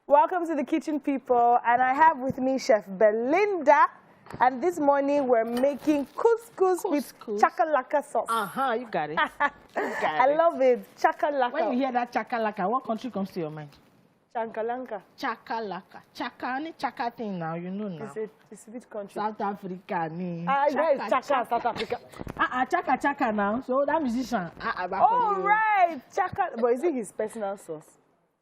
Welcome to the kitchen, people, and I have with me Chef Belinda, and this morning we're making couscous with chakalaka sauce. You got it. I love it. Chakalaka. When you hear that chakalaka, what country comes to your mind? Chakalaka. Chakalaka. Chaka, chaka thing now, you know now. It's a bit country. South Africa. Chaka, South Africa. Chaka now. So that musician. Oh, right. Chaka. But is it his personal sauce?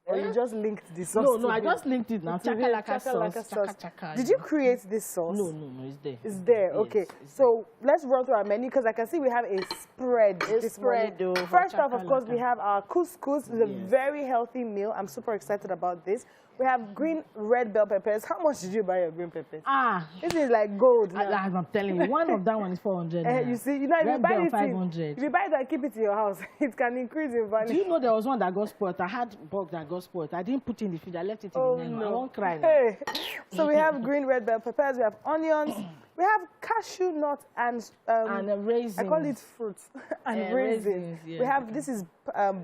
Or you just linked the sauce? No, I just linked it now. Chakalaka sauce. Chaka. Did you create this sauce? No, it's there. It's there, okay. Yes, so let's run through our menu because I can see we have a spread. First off, of course, we have our couscous. It's a very healthy meal. I'm super excited about this. We have green red bell peppers. How much did you buy your green peppers? This is like gold. I'm telling you, one of that one is 400. You see, you know, if you buy it 500. If you buy it and keep it in your house, it can increase in value. Do you know there was one that got spoiled? I had bug that got spoiled. I didn't put it in the fridge. I left it in the menu. I won't cry now. Hey. So we have green red bell peppers. We have onions. We have cashew nut and raisins. I call it fruits and raisins. Yeah. We have this is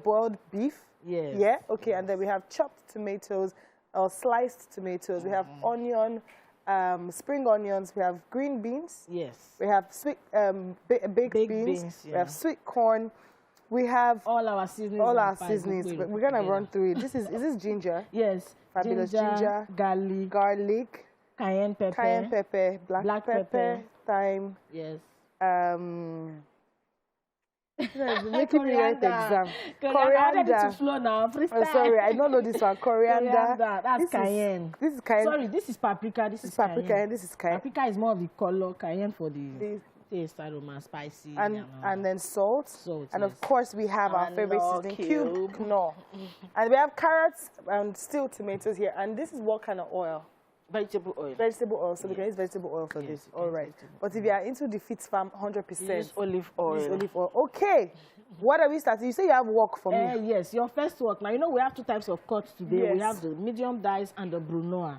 boiled beef. Yes. Yeah. Okay. And then we have chopped tomatoes or sliced tomatoes. We have onion, spring onions. We have green beans. Yes. We have sweet baked beans. We have sweet corn. We have all our seasonings. All our seasonings. We're gonna run through it. Is this ginger? Yes. Fabulous ginger, garlic, cayenne pepper, black pepper, thyme. Yes. Making me write exam. Coriander. To flow now. Oh, sorry, I don't know this one. Coriander. That's cayenne. This is cayenne. Sorry, this is paprika. This is paprika, cayenne. And this is cayenne. Paprika is more of the color. Cayenne for the taste, aroma, spicy. And then salt. And of course, we have our favorite seasoning cube. No. And we have carrots and still tomatoes here. And this is what kind of oil? Vegetable oil. Vegetable oil. So we can use vegetable oil for this. All right. But if you are into the fit farm, 100%. Use olive oil. Use olive oil. Okay. What are we starting? You say you have work for me. Yes, your first work. Now, you know we have two types of cuts today. Yes. We have the medium dice and the brunoise.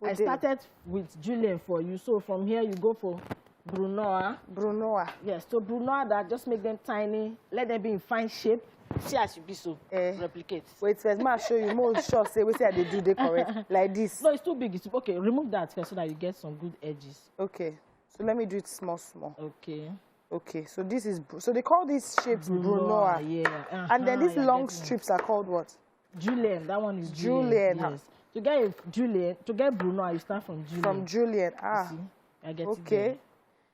I started with julienne for you. So from here, you go for brunoise. Brunoise. Yes, so brunoise that just make them tiny. Let them be in fine shape. See as you be so. Replicate. Wait first, I'll show you more sure say we say they do they correct. Like this. No, it's too big. Okay, remove that first so that you get some good edges. Okay. So let me do it small. Okay. Okay, so this is so they call these shapes brunoise. Yeah. And then these long strips are called what? Julienne. That one is julienne. Yes. To get julienne, to get brunoise, you start from julienne. From julienne. I get okay.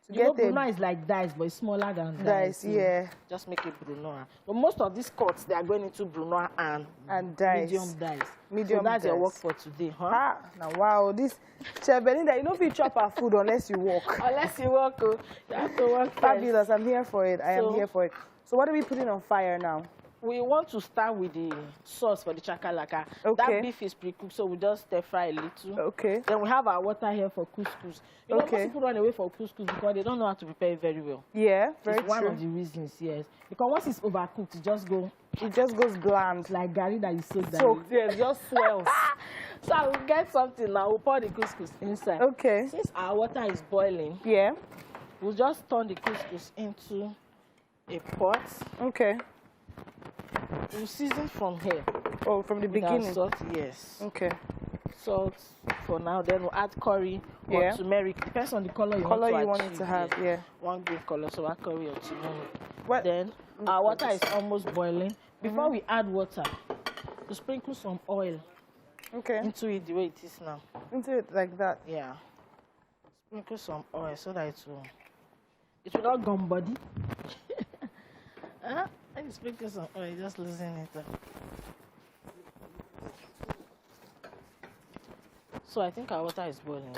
It you know, brunoise is like dice, but it's smaller than dice. Yeah. Just make it brunoise. But most of these cuts, they are going into brunoise and dice. Medium dice. So that's your work for today, huh? Now, wow, this Chef Belinda, you know if you chop our food unless you walk. Unless you walk, you have to work. Fabulous, I'm here for it. I am here for it. So what are we putting on fire now? We want to start with the sauce for the chakalaka. Okay. That beef is pre-cooked, so we just stir fry a little. Okay. Then we have our water here for couscous. You know, most people run away for couscous because they don't know how to prepare it very well. Yeah, very true. It's one of the reasons, yes. Because once it's overcooked, it just goes bland. Like garri that you soak down. So, yeah, it just swells. So I will get something now. We'll pour the couscous inside. Okay. Since our water is boiling, we'll just turn the couscous into a pot. Okay. We'll season from here. Oh, from the beginning? Salt, yes. Okay. Salt for now, then we'll add curry or turmeric. Depends on the color you want it to have. Yeah. One good color, so add curry or turmeric. Then our water is almost boiling. Before we add water, we sprinkle some oil into it the way it is now. Into it like that? Yeah. Sprinkle some oil so that it will not gum body. Let me sprinkle some oil, just loosen it up. So I think our water is boiling.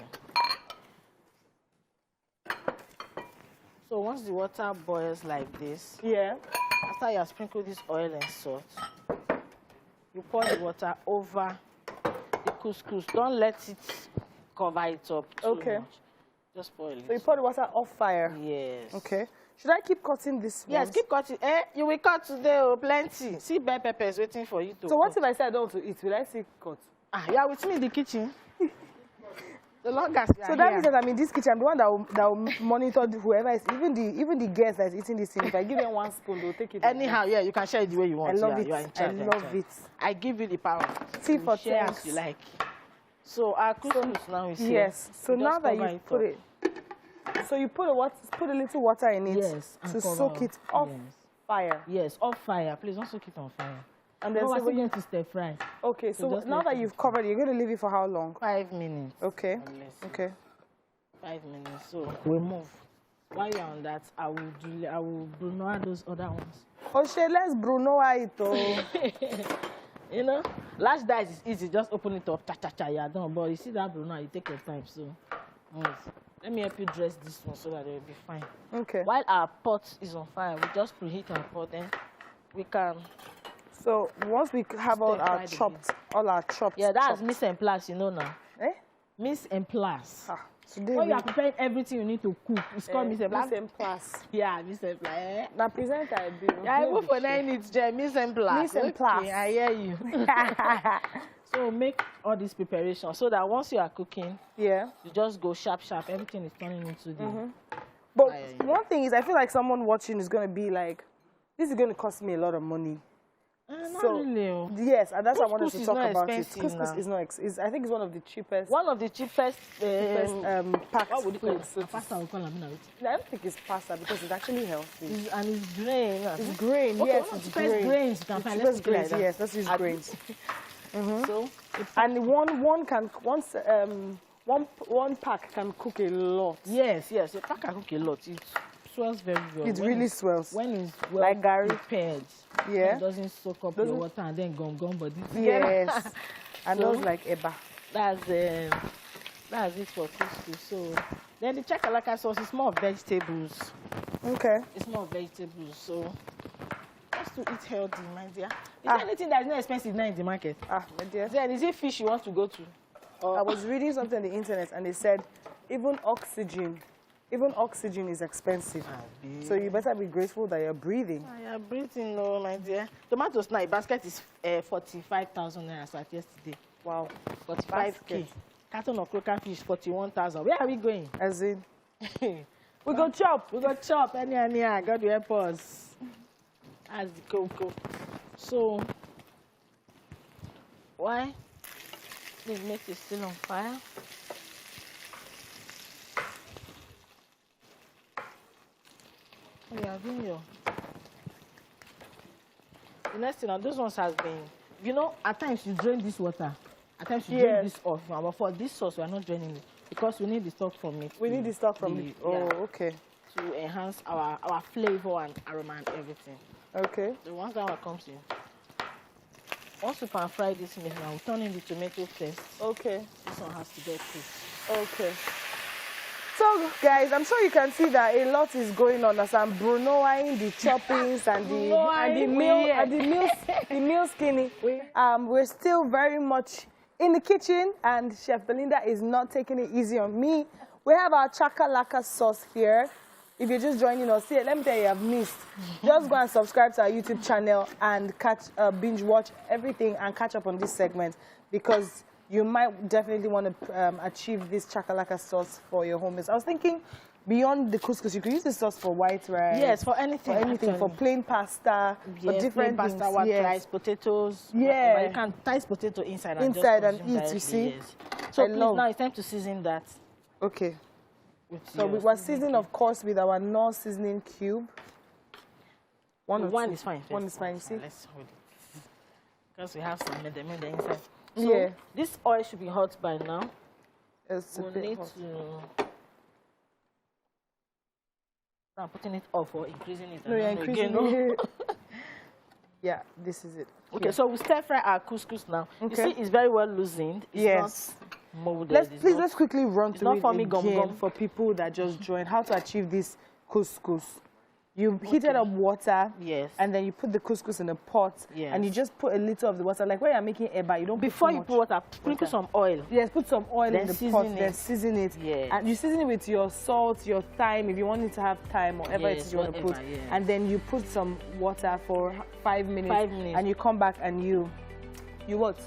So once the water boils like this, after you have sprinkled this oil and salt, you pour the water over the couscous. Don't let it cover it up too much. Just pour it. So you pour the water off fire? Yes. Okay. Should I keep cutting this? Yes, keep cutting. You will cut today, plenty. See bell peppers waiting for you to So what if I say I don't want to eat? Will I still cut? You are with me in the kitchen. The longest. So that means that I'm in this kitchen. I'm the one that will monitor whoever is, even the guest that is eating this thing. If I give them 1 spoon, they'll take it. Anyhow, yeah, you can share it the way you want. I love it. I love it. I give you the power. Tea for share as you like. So our couscous now is here. Yes. So now that you put it, so you put a little water in it. Yes. To soak it off fire. Yes, off fire. Please don't soak it on fire. And then we're going to stir fry. Okay, so now that you've covered it, you're going to leave it for how long? 5 minutes. Okay. Okay. 5 minutes. So we'll move. While you're on that, I will brunoise those other ones. Oh shit, let's brunoise it. You know, last dice is easy. Just open it up. You're done. But you see that brunoise, you take your time. So move. Let me help you dress this one so that it will be fine. Okay. While our pot is on fire, we just preheat our pot. Then we can. So once we have all our chopped. Yeah, that's mise en place, you know now. Eh? Mise en place. Ah, so when you are preparing everything you need to cook, it's called mise en place. Mise en place. Yeah, mise en place. Now present I do. Yeah, I go for 9 minutes, mise en place. Mise en place. Okay, I hear you. So make all this preparation so that once you are cooking, you just go sharp. Everything is turning into the. But one thing is, I feel like someone watching is going to be like, this is going to cost me a lot of money. Not really. Yes, and that's why I wanted to talk about it. Couscous is not expensive. I think it's one of the cheapest. One of the cheapest packed foods. Pasta will call them. I don't think it's pasta because it's actually healthy. And it's grain. It's grain. Okay, yes, it's grains. Let's grains. Yes, let's use grains. So, and one pack can cook a lot. Yes, a pack can cook a lot. It swells very well. It really swells. When it's well like prepared. Yeah. It doesn't soak up your water and then gum, but this. Yes. And those like eba. That's it for couscous. So then the chakalaka sauce is more vegetables. Okay. It's more vegetables. So just to eat healthy, my dear. Is there anything that is not expensive now in the market? My dear. Then is it fish you want to go to? I was reading something on the internet and they said even oxygen is expensive. So you better be grateful that you're breathing. You're breathing, no, my dear. Tomatoes now, basket is 45,000 naira at yesterday. Wow. 45K. Carton of croaker fish, 41,000. Where are we going? As in? We go chop. We go chop. Any. God will help us. As the cocoa. So, why? The meat is still on fire. Yeah, the next thing, those ones has been, you know, at times you drain this water, at times you drain this off. But for this sauce, we are not draining it because we need the stock from it. We need the stock from it. Oh, okay. To enhance our flavor and aroma and everything. Okay. So once that one comes in, once we can fry this meat now, we'll turn in the tomato paste. Okay. This one has to get cooked. Okay. So, guys, I'm sure you can see that a lot is going on as I'm brunoing the choppings and the meal skinny. We're still very much in the kitchen, and Chef Belinda is not taking it easy on me. We have our Chakalaka sauce here. If you're just joining us here, let me tell you, I've missed. Just go and subscribe to our YouTube channel and binge watch everything and catch up on this segment because you might definitely want to achieve this chakalaka sauce for your home. I was thinking, beyond the couscous, you could use this sauce for white rice. Yes, for anything. For anything, for plain pasta, for different things. Pasta, white rice, potatoes. Yeah. But you can tie potato inside and eat, you see? Yes. So please, now it's time to season that. Okay. So we were seasoning, of course, with our Knorr seasoning cube. One is fine. One is fine, you see? Let's hold it. Because we have some mede inside. So this oil should be hot by now. We'll need to... I'm putting it off or increasing it. No, you're increasing it. Yeah, this is it. Okay, so we stir fry our couscous now. Okay. You see, it's very well loosened. It's not molded. Let's quickly run through it again for people that just joined. How to achieve this couscous. You heated up water, and then you put the couscous in a pot, and you just put a little of the water. Like when you're making eba, you don't before you put water, sprinkle some oil. Yes, put some oil in the pot, then season it. Yes. And you season it with your salt, your thyme, if you want it to have thyme, whatever it is you want to put. Yes. And then you put some water for 5 minutes, and you come back and you what?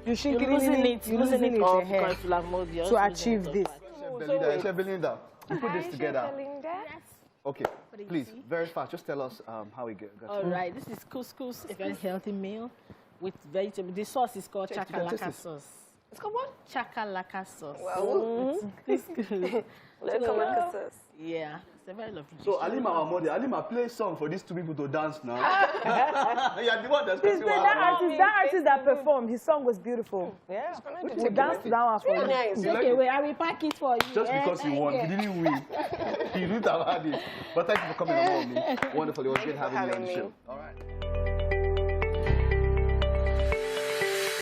You're losing it all because you have more to achieve this. Chef Belinda, you put this together. Okay, please, very fast, just tell us how we got all right, this is couscous, a very healthy meal with vegetable. The sauce is called Chakalaka Sauce. It's called what? Chakalaka Sauce. Wow. Chakalaka Sauce. Yeah, it's a very lovely dish. So, Alima, our mother, Alima, play a song for these two people to dance now. Yeah, the one that's that artist that performed, his song was beautiful. Yeah. We danced to that one for you. Nice. Okay, wait, I will pack it for you. Just because he won, he didn't win. He didn't have had it. But thank you for coming on me. Wonderful. It was great having you on the show. All right.